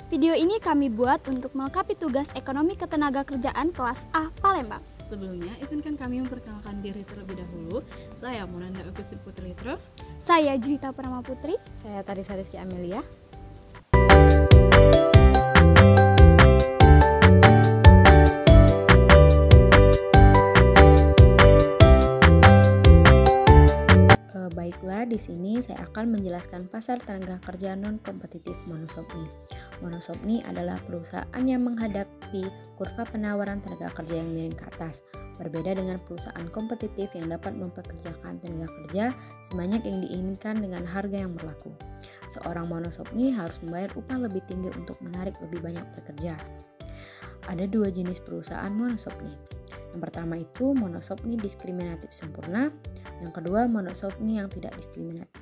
Video ini kami buat untuk melengkapi tugas ekonomi ketenagakerjaan kelas A Palembang. Sebelumnya, izinkan kami memperkenalkan diri terlebih dahulu. Saya Monanda Augusin Putri Litro. Saya Juwita Purnama Putri. Saya Tarisa Rizky Amelia. Baiklah, di sini saya akan menjelaskan pasar tenaga kerja non-kompetitif Monosopni. Monosopni adalah perusahaan yang menghadapi kurva penawaran tenaga kerja yang miring ke atas. Berbeda dengan perusahaan kompetitif yang dapat mempekerjakan tenaga kerja sebanyak yang diinginkan dengan harga yang berlaku. Seorang monosopni harus membayar upah lebih tinggi untuk menarik lebih banyak pekerja. Ada dua jenis perusahaan monosopni. Yang pertama itu monosopni diskriminatif sempurna, yang kedua monosopni yang tidak diskriminatif.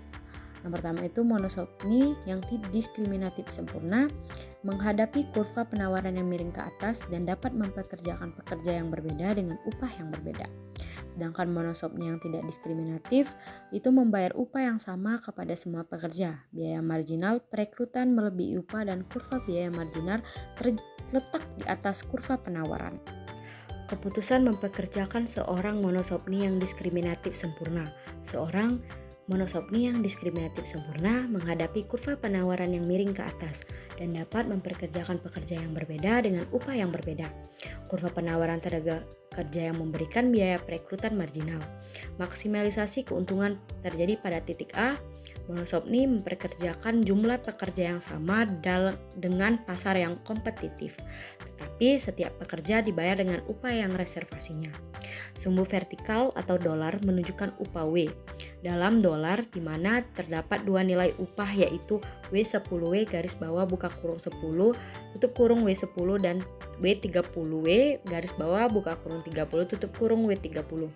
Yang pertama itu monosopni yang tidak diskriminatif sempurna menghadapi kurva penawaran yang miring ke atas dan dapat mempekerjakan pekerja yang berbeda dengan upah yang berbeda. Sedangkan monosopni yang tidak diskriminatif itu membayar upah yang sama kepada semua pekerja. Biaya marginal perekrutan melebihi upah dan kurva biaya marginal terletak di atas kurva penawaran. Keputusan mempekerjakan seorang monosopni yang diskriminatif sempurna. Seorang monosopni yang diskriminatif sempurna menghadapi kurva penawaran yang miring ke atas dan dapat mempekerjakan pekerja yang berbeda dengan upah yang berbeda. Kurva penawaran tenaga kerja yang memberikan biaya perekrutan marginal. Maksimalisasi keuntungan terjadi pada titik A. Monosopni mempekerjakan jumlah pekerja yang sama dengan pasar yang kompetitif, tetapi setiap pekerja dibayar dengan upah yang reservasinya. Sumbu vertikal atau dolar menunjukkan upah W. Dalam dolar di mana terdapat dua nilai upah yaitu W10W garis bawah buka kurung 10 tutup kurung W10 dan W30W garis bawah buka kurung 30 tutup kurung W30.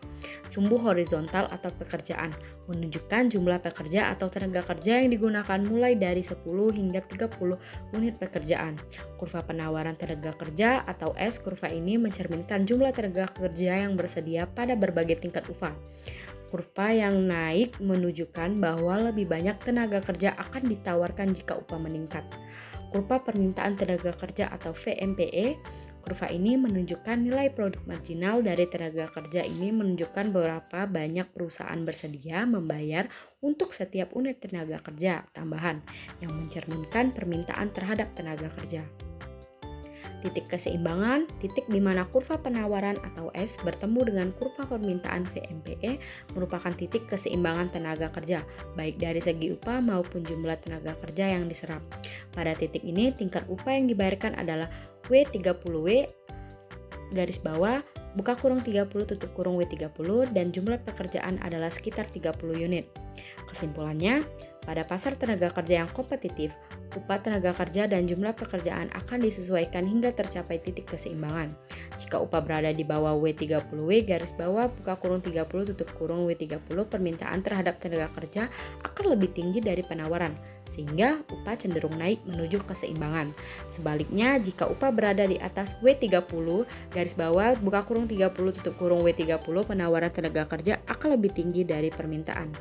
Sumbu horizontal atau pekerjaan menunjukkan jumlah pekerja atau tenaga kerja yang digunakan mulai dari 10 hingga 30 unit pekerjaan. Kurva penawaran tenaga kerja atau S, kurva ini mencerminkan jumlah tenaga kerja yang bersedia pada berbagai tingkat upah. Kurva yang naik menunjukkan bahwa lebih banyak tenaga kerja akan ditawarkan jika upah meningkat. Kurva permintaan tenaga kerja atau VMPE, kurva ini menunjukkan nilai produk marginal dari tenaga kerja. Ini menunjukkan berapa banyak perusahaan bersedia membayar untuk setiap unit tenaga kerja tambahan yang mencerminkan permintaan terhadap tenaga kerja. Titik keseimbangan, titik di mana kurva penawaran atau S bertemu dengan kurva permintaan VMPE merupakan titik keseimbangan tenaga kerja, baik dari segi upah maupun jumlah tenaga kerja yang diserap. Pada titik ini, tingkat upah yang dibayarkan adalah W30W garis bawah buka kurung 30 tutup kurung W30 dan jumlah pekerjaan adalah sekitar 30 unit. Kesimpulannya, pada pasar tenaga kerja yang kompetitif, upah tenaga kerja dan jumlah pekerjaan akan disesuaikan hingga tercapai titik keseimbangan. Jika upah berada di bawah W30W garis bawah buka kurung 30 tutup kurung W30, permintaan terhadap tenaga kerja akan lebih tinggi dari penawaran, sehingga upah cenderung naik menuju keseimbangan. Sebaliknya, jika upah berada di atas W30 garis bawah buka kurung 30 tutup kurung W30, penawaran tenaga kerja akan lebih tinggi dari permintaan,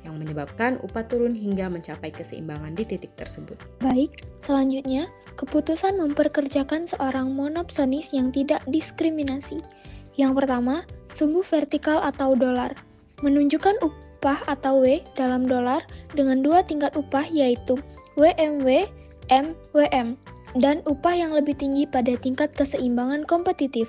yang menyebabkan upah turun hingga mencapai keseimbangan di titik tersebut. Baik, selanjutnya, keputusan memperkerjakan seorang monopsonis yang tidak diskriminasi. Yang pertama, sumbu vertikal atau dolar, menunjukkan upah atau W dalam dolar dengan dua tingkat upah yaitu WMW, MWM, dan upah yang lebih tinggi pada tingkat keseimbangan kompetitif.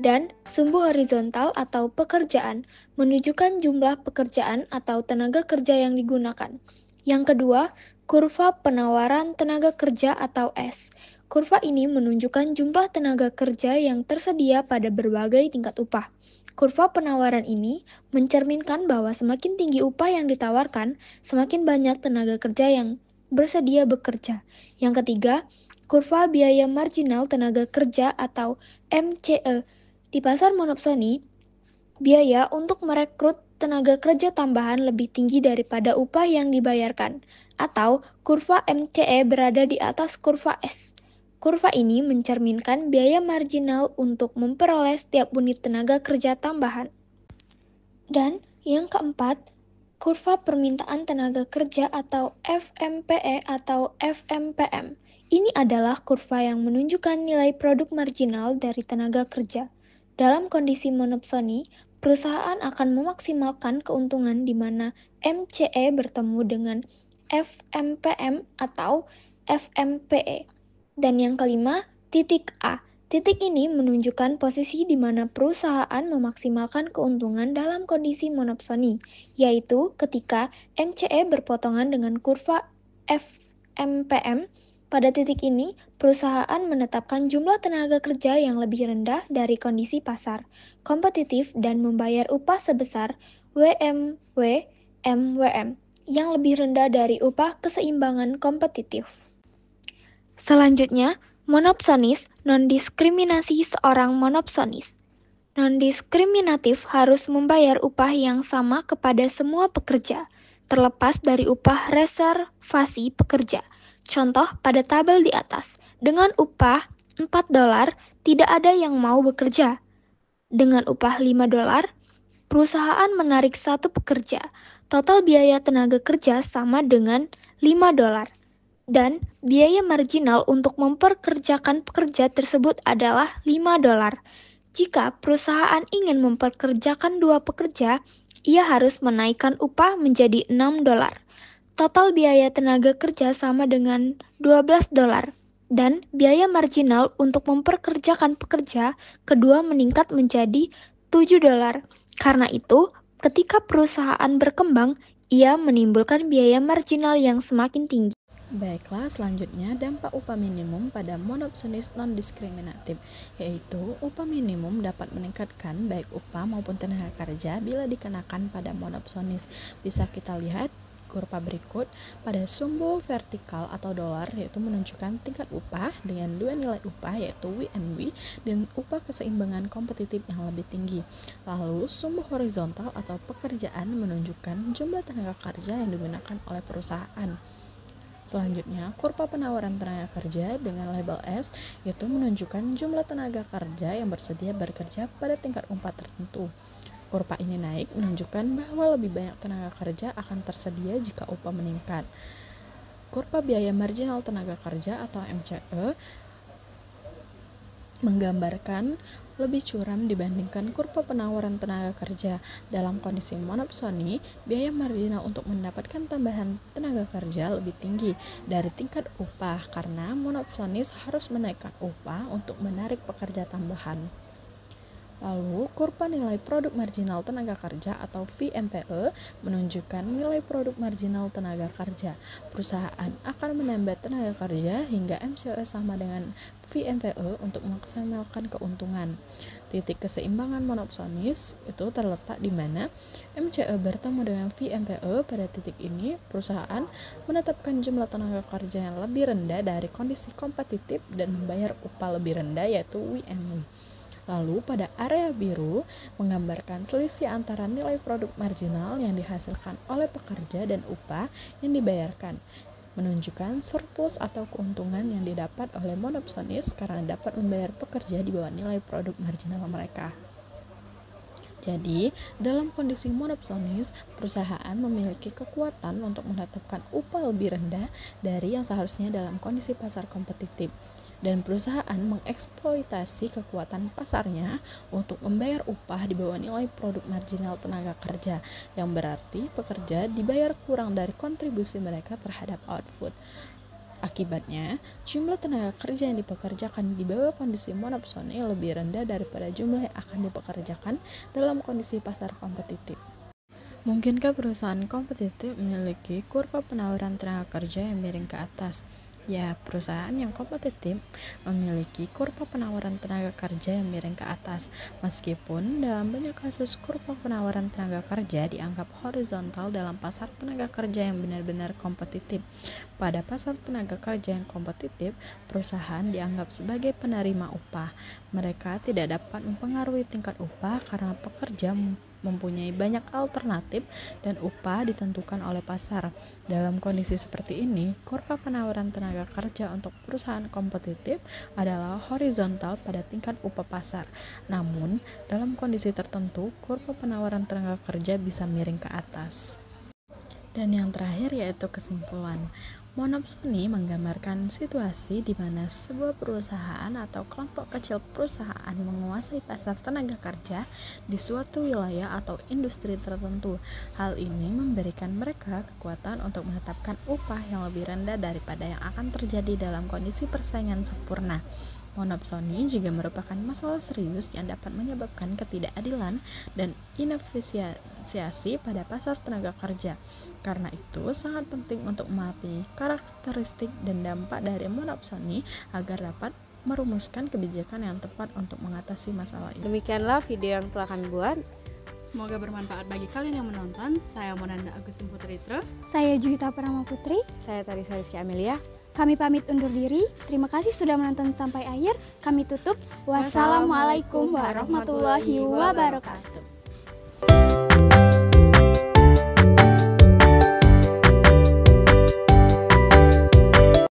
Dan sumbu horizontal atau pekerjaan menunjukkan jumlah pekerjaan atau tenaga kerja yang digunakan. Yang kedua, kurva penawaran tenaga kerja atau S. Kurva ini menunjukkan jumlah tenaga kerja yang tersedia pada berbagai tingkat upah. Kurva penawaran ini mencerminkan bahwa semakin tinggi upah yang ditawarkan, semakin banyak tenaga kerja yang bersedia bekerja. Yang ketiga, kurva biaya marginal tenaga kerja atau MCE. Di pasar monopsoni, biaya untuk merekrut tenaga kerja tambahan lebih tinggi daripada upah yang dibayarkan, atau kurva MCE berada di atas kurva S. Kurva ini mencerminkan biaya marginal untuk memperoleh setiap unit tenaga kerja tambahan. Dan yang keempat, kurva permintaan tenaga kerja atau FMPE atau FMPM. Ini adalah kurva yang menunjukkan nilai produk marginal dari tenaga kerja. Dalam kondisi monopsoni, perusahaan akan memaksimalkan keuntungan di mana MCE bertemu dengan FMPM atau FMPE. Dan yang kelima, titik A. Titik ini menunjukkan posisi di mana perusahaan memaksimalkan keuntungan dalam kondisi monopsoni, yaitu ketika MCE berpotongan dengan kurva FMPM. Pada titik ini, perusahaan menetapkan jumlah tenaga kerja yang lebih rendah dari kondisi pasar, kompetitif dan membayar upah sebesar WMW/MWM yang lebih rendah dari upah keseimbangan kompetitif. Selanjutnya, monopsonis non-diskriminasi seorang monopsonis. Non-diskriminatif harus membayar upah yang sama kepada semua pekerja, terlepas dari upah reservasi pekerja. Contoh pada tabel di atas, dengan upah $4, tidak ada yang mau bekerja. Dengan upah $5, perusahaan menarik satu pekerja. Total biaya tenaga kerja sama dengan $5. Dan biaya marginal untuk memperkerjakan pekerja tersebut adalah $5. Jika perusahaan ingin memperkerjakan 2 pekerja, ia harus menaikkan upah menjadi $6. Total biaya tenaga kerja sama dengan $12 dan biaya marginal untuk memperkerjakan pekerja kedua meningkat menjadi $7. Karena itu, ketika perusahaan berkembang, ia menimbulkan biaya marginal yang semakin tinggi. Baiklah, selanjutnya dampak upah minimum pada monopsonis non-diskriminatif, yaitu upah minimum dapat meningkatkan baik upah maupun tenaga kerja bila dikenakan pada monopsonis. Bisa kita lihat kurva berikut. Pada sumbu vertikal atau dolar, yaitu menunjukkan tingkat upah dengan dua nilai upah, yaitu WMW dan upah keseimbangan kompetitif yang lebih tinggi. Lalu sumbu horizontal atau pekerjaan menunjukkan jumlah tenaga kerja yang digunakan oleh perusahaan. Selanjutnya, kurva penawaran tenaga kerja dengan label S, yaitu menunjukkan jumlah tenaga kerja yang bersedia bekerja pada tingkat upah tertentu. Kurva ini naik menunjukkan bahwa lebih banyak tenaga kerja akan tersedia jika upah meningkat. Kurva biaya marginal tenaga kerja atau MCE menggambarkan lebih curam dibandingkan kurva penawaran tenaga kerja. Dalam kondisi monopsoni, biaya marginal untuk mendapatkan tambahan tenaga kerja lebih tinggi dari tingkat upah karena monopsonis harus menaikkan upah untuk menarik pekerja tambahan. Lalu, kurva nilai produk marginal tenaga kerja atau VMPE menunjukkan nilai produk marginal tenaga kerja. Perusahaan akan menambah tenaga kerja hingga MCE sama dengan VMPE untuk memaksimalkan keuntungan. Titik keseimbangan monopsonis itu terletak di mana MCE bertemu dengan VMPE. Pada titik ini, perusahaan menetapkan jumlah tenaga kerja yang lebih rendah dari kondisi kompetitif dan membayar upah lebih rendah, yaitu WMW. Lalu pada area biru menggambarkan selisih antara nilai produk marginal yang dihasilkan oleh pekerja dan upah yang dibayarkan, menunjukkan surplus atau keuntungan yang didapat oleh monopsonis karena dapat membayar pekerja di bawah nilai produk marginal mereka. Jadi, dalam kondisi monopsonis, perusahaan memiliki kekuatan untuk menetapkan upah lebih rendah dari yang seharusnya dalam kondisi pasar kompetitif. Dan perusahaan mengeksploitasi kekuatan pasarnya untuk membayar upah di bawah nilai produk marginal tenaga kerja, yang berarti pekerja dibayar kurang dari kontribusi mereka terhadap output. Akibatnya, jumlah tenaga kerja yang dipekerjakan di bawah kondisi monopsoni lebih rendah daripada jumlah yang akan dipekerjakan dalam kondisi pasar kompetitif. Mungkinkah perusahaan kompetitif memiliki kurva penawaran tenaga kerja yang miring ke atas? Ya, perusahaan yang kompetitif memiliki kurva penawaran tenaga kerja yang miring ke atas. Meskipun dalam banyak kasus kurva penawaran tenaga kerja dianggap horizontal dalam pasar tenaga kerja yang benar-benar kompetitif. Pada pasar tenaga kerja yang kompetitif, perusahaan dianggap sebagai penerima upah. Mereka tidak dapat mempengaruhi tingkat upah karena pekerja mempunyai banyak alternatif dan upah ditentukan oleh pasar. Dalam kondisi seperti ini, kurva penawaran tenaga kerja untuk perusahaan kompetitif adalah horizontal pada tingkat upah pasar. Namun, dalam kondisi tertentu, kurva penawaran tenaga kerja bisa miring ke atas. Dan yang terakhir yaitu kesimpulan. Monopsoni menggambarkan situasi di mana sebuah perusahaan atau kelompok kecil perusahaan menguasai pasar tenaga kerja di suatu wilayah atau industri tertentu. Hal ini memberikan mereka kekuatan untuk menetapkan upah yang lebih rendah daripada yang akan terjadi dalam kondisi persaingan sempurna. Monopsoni juga merupakan masalah serius yang dapat menyebabkan ketidakadilan dan inefisiensi pada pasar tenaga kerja. Karena itu, sangat penting untuk memahami karakteristik dan dampak dari monopsoni agar dapat merumuskan kebijakan yang tepat untuk mengatasi masalah itu. Demikianlah video yang telah kami buat. Semoga bermanfaat bagi kalian yang menonton. Saya Monanda Agusin Putritra. Saya Juwita Pratama Putri. Saya Tarisa Rizky Amelia. Kami pamit undur diri. Terima kasih sudah menonton sampai akhir. Kami tutup. Wassalamualaikum warahmatullahi wabarakatuh.